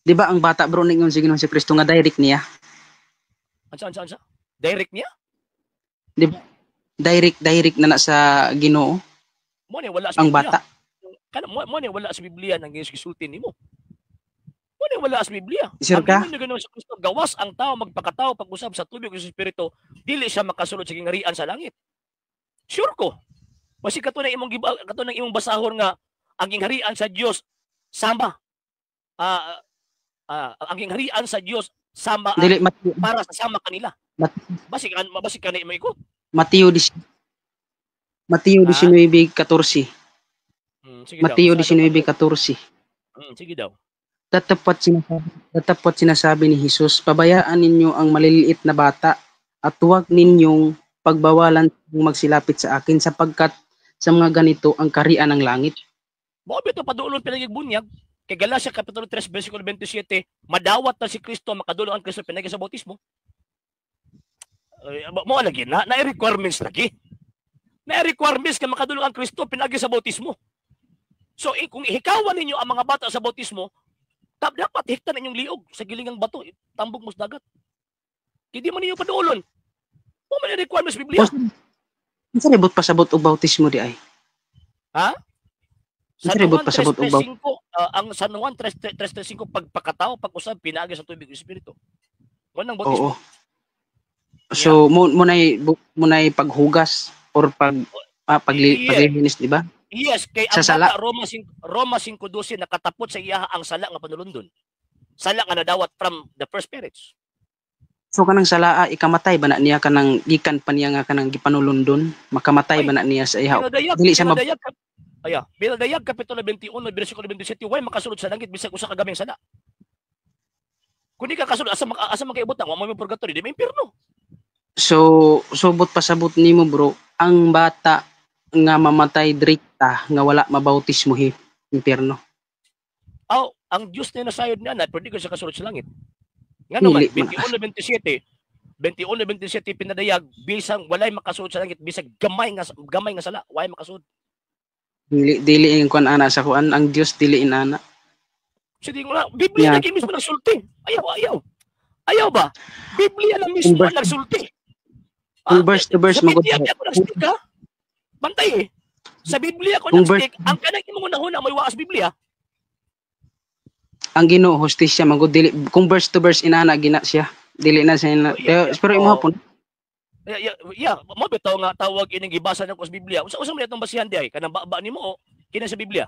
Di ba ang bata bro ningon si Ginoong si Kristo nga direct niya? Ansa? Direct niya? Di ba? Direct na sa Ginoo. Mo ni wala sa ang Biblia. Bata. Mo ni wala sa Biblia nang gisulti nimo. Mo ni wala sa Biblia. Sure ka? Ang Ginoong si Kristo, gawas ang tao magpakatao pag-usab sa tubig ug sa espiritu, dili siya makasulod sa kingharian sa langit. Sure ko. Basi katunay imong basahon nga ang kingharian sa Dios sama. Ang kingharian sa Dios sama Dili, para sa sama kanila. Basi kanay mo ikot. Mateo 19:14. Mateo 19:14. Sige daw. Tatapat sinasabi ni Jesus, pabayaan ninyo ang maliliit na bata at huwag ninyong pagbawalan kung magsilapit sa akin sapagkat sa mga ganito ang kaharian ng langit. Mo bito padulon pinagigbunyag kay Galacia kapitulo 3 bersikulo 27, madawat na si Kristo, makadulo ang Kristo pinagi sa bautismo. Mo lagi na requirements lagi. Na requirements ka makadulo ang Kristo pinagi sa bautismo. So kung ihikawan ninyo ang mga bata sa bautismo, dapat hiktan ninyong liog sa gilingang bato, tambok mo sa dagat. Hindi mo ninyo padulon. Mo man requirements Biblia. Unsa ribot pasabot og bautismo di ay? Ha? Sa Juan 3:5, ang San Juan 3:5 pagpakatao, pag-usab pinaagi sa tubig ug espiritu. Mo nang bautismo. Oo. So mo nay paghugas or paglinis, di ba? Yes, kay ang bata Roma 5:12 nakatapot sa iya ang sala nga panulundon. Sala nga nadawat from the first parents. So kanang sala ikamatay ba na niya kanang gikan pa niya nga kanang gipanulundon, makamatay ba na niya sa ihaw? Dili siya Binadayag kapitulo 21 bersikulo 27, way makasulod sa langit bisag usa ka gaming sala. Kung di ka kasulod asa makaibot na, wa mo purgatory, di may impierno. So subot pasabot nimo bro, ang bata nga mamatay direkta nga wala mabautismo impierno. Ang Dios na nasayod niya na pero di ko siya kasulod sa langit. Nga naman 21:27 pinadayag bisang walay makasulod sa langit bisag gamay nga sala, way makasulod. Dili ang kuan ana sa kuan, ang Dios dili inana. Sige nga, Biblia na mismo nagsulti. Ayaw ba? Biblia na mismo nagsulti. Verse to verse magud. Bantay Sa Biblia ko nag-stick, ang kanang imong unahuna may waas Biblia. Ang Ginoo hustisya magud dili kung verse to verse inana gina siya. Dili na siya. Pero imo hapon. Mo bitaw nga tawag ining gibasa nako sa Biblia. Unsa man atong basihan di ay kanang baba nimo o kina sa Biblia?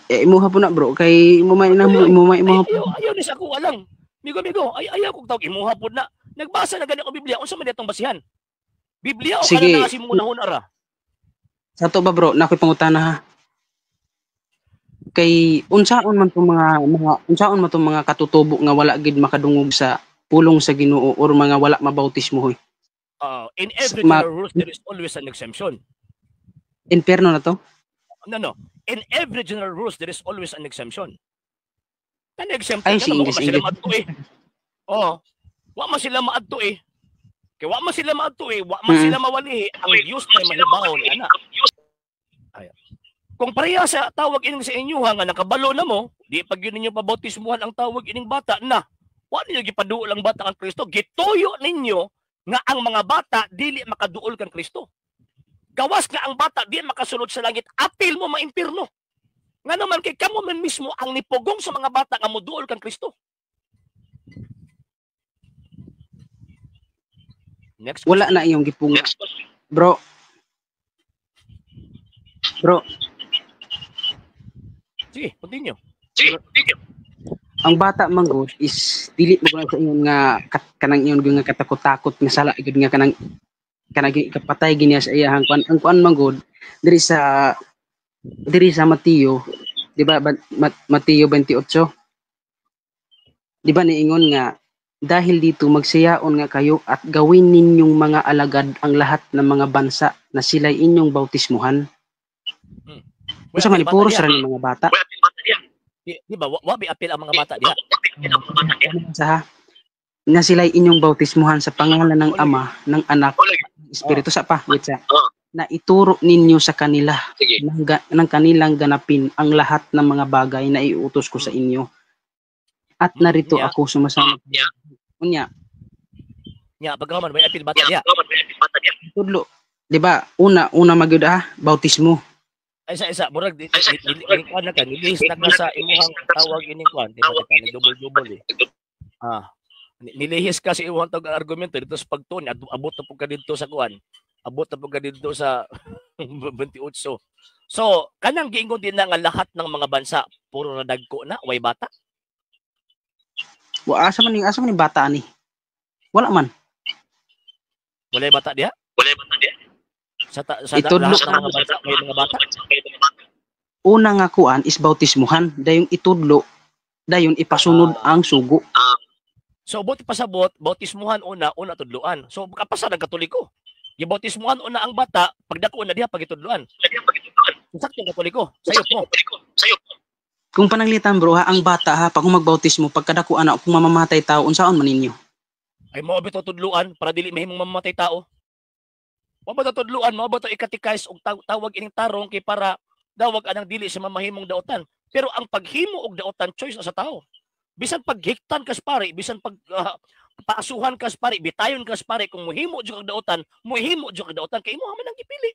Imo hapon na bro kay imo may ayaw ni sa ko alang. Migo ayaw kog tawag imo hapon na. Nagbasa na gani ko Biblia. Unsa man atong basihan? Biblia o kana na si mo unahon ara? Sa to ba bro, nakoy pangutana ha. Kay unsaon man tong mga katutubo nga wala gid makadungog sa pulong sa Ginoo or mga wala mabautismo hoy. In every general rules there is always an exemption. Inferno na to? No. In every general rules there is always an exemption. Kan exemption ay, wa man sila maadto eh. Wa man sila maadto eh. Kay wa man sila maadto eh, wa man sila mawali ang Dios na mahibaw ni ana. Kung pareha sa tawag ining sa inyo nga nakabalo na mo, di pag yun ninyo pabautismuhan ang tawag ining bata na wa ninyo gipaduol ang bata kang Kristo, gituyo ninyo nga ang mga bata dili makaduol kang Kristo. Gawas nga ang bata di makasulod sa langit, apil mo maimpirno. Nga naman kay kamo man mismo ang nipugong sa mga bata nga moduol kang Kristo. Next wala na iyong gipunga. Bro. Sige, continue. Ang bata manggod is dili mo sa ingon nga kanang iyon nga katakot-takot nga sala gud nga kanang kapatay giniya sa iyang kuan. Ang kuan manggod diri sa Mateo, di ba? Mateo 28. Di ba niingon nga dahil dito magsiyaon nga kayo at gawin ninyong mga alagad ang lahat ng mga bansa na sila'y inyong bautismuhan. Usa man puro sa rin mga bata. Di ba? Wabi apil ang mga bata diha. Na sila'y inyong bautismuhan sa pangalan ng Ama, ng Anak, Espiritu sa pa. Wait sa. na ituro ninyo sa kanila Sige. ng kanilang ganapin ang lahat ng mga bagay na iutos ko sa inyo. At narito Yeah. ako sumasama. Unya, Nya pagkaman may apil bata niya. tudlo. Di ba? Una magyud bautismo. Ay isa murag di kuan na kan nilihis na sa imuhang tawag ining kuan di ba kita ni double nilihis ka sa imuhang tawag argumento dito sa pagtun abot na pud ka didto sa kuan abot na pud ka didto sa 28. So kanang giingon din na nga lahat ng mga bansa puro na dagko na way bata. Asa man ni bata ani? Wala man. Walay bata diha? Sa Itudlo lahat ng mga bansa may mga bata. Una nga kuan is bautismuhan, dayong itudlo, dayon ipasunod ang sugo. So buti pasabot bautismuhan una tudluan. So kapasa ng Katoliko. Gibautismuhan una ang bata, pagdako na diha pagitudluan. Sakto ang Katoliko. Sayop mo. Kung pananglitan bro ang bata pag magbautismo pagkadako ana kung mamamatay tao unsaon man ninyo? Ay mo bito tudluan para dili mahimong mamamatay tao. Mo ba tudluan, mo ba to ikatikais og tawag ining tarong kay para dawag anang dili sa mamahimong daotan. Pero ang paghimo og daotan choice na sa tao. Bisan paghiktan kas pare, bisan pag paasuhan kas pare, bitayon kas pare kung mohimo jud kag daotan, mohimo jud kag daotan kay imo man ang gipili.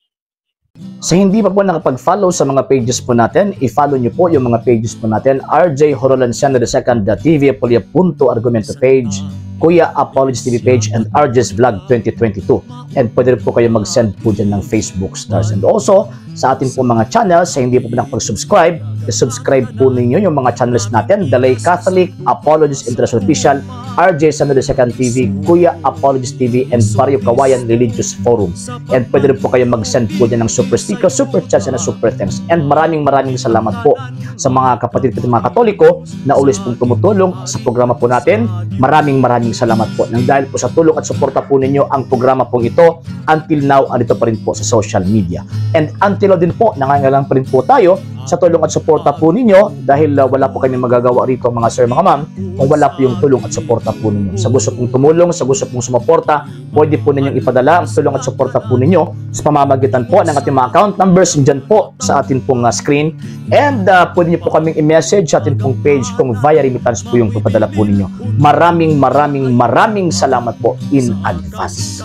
Sa hindi pa po nakapag-follow sa mga pages po natin, i-follow nyo po yung mga pages po natin, RJ Horolanciano II, TV Apolia Punto Argumento page, Kuya Apologist TV page, and RJ's Vlog 2022. And pwede rin po kayo mag-send po dyan ng Facebook stars. And also, sa ating po mga channels, sa hindi po nakapag-subscribe, i-subscribe po ninyo yung mga channels natin, Dalay Catholic, Apologist International Official, RJ Sano II TV, Kuya Apologist TV, and Barrio Kawayan Religious Forum. And pwede rin po kayo mag-send po dyan ng super sticker, super chats, and super thanks. And maraming salamat po sa mga kapatid natin mga Katoliko na always pong tumutulong sa programa po natin. Maraming salamat po. Nang dahil po sa tulong at suporta po ninyo, ang programa pong ito, until now, andito pa rin po sa social media. And until now din po, nangangailangan pa rin po tayo sa tulong at suporta po ninyo dahil wala po kami magagawa rito mga sir, mga ma'am, kung wala po yung tulong at suporta po ninyo. Sa gusto pong tumulong, sa gusto pong sumuporta, pwede po ninyong ipadala ang tulong at suporta po ninyo sa pamamagitan po ng ating mga account numbers dyan po sa ating pong screen. And pwede nyo po kaming i-message sa ating pong page kung via remittance po yung ipadala po ninyo. Maraming salamat po in advance.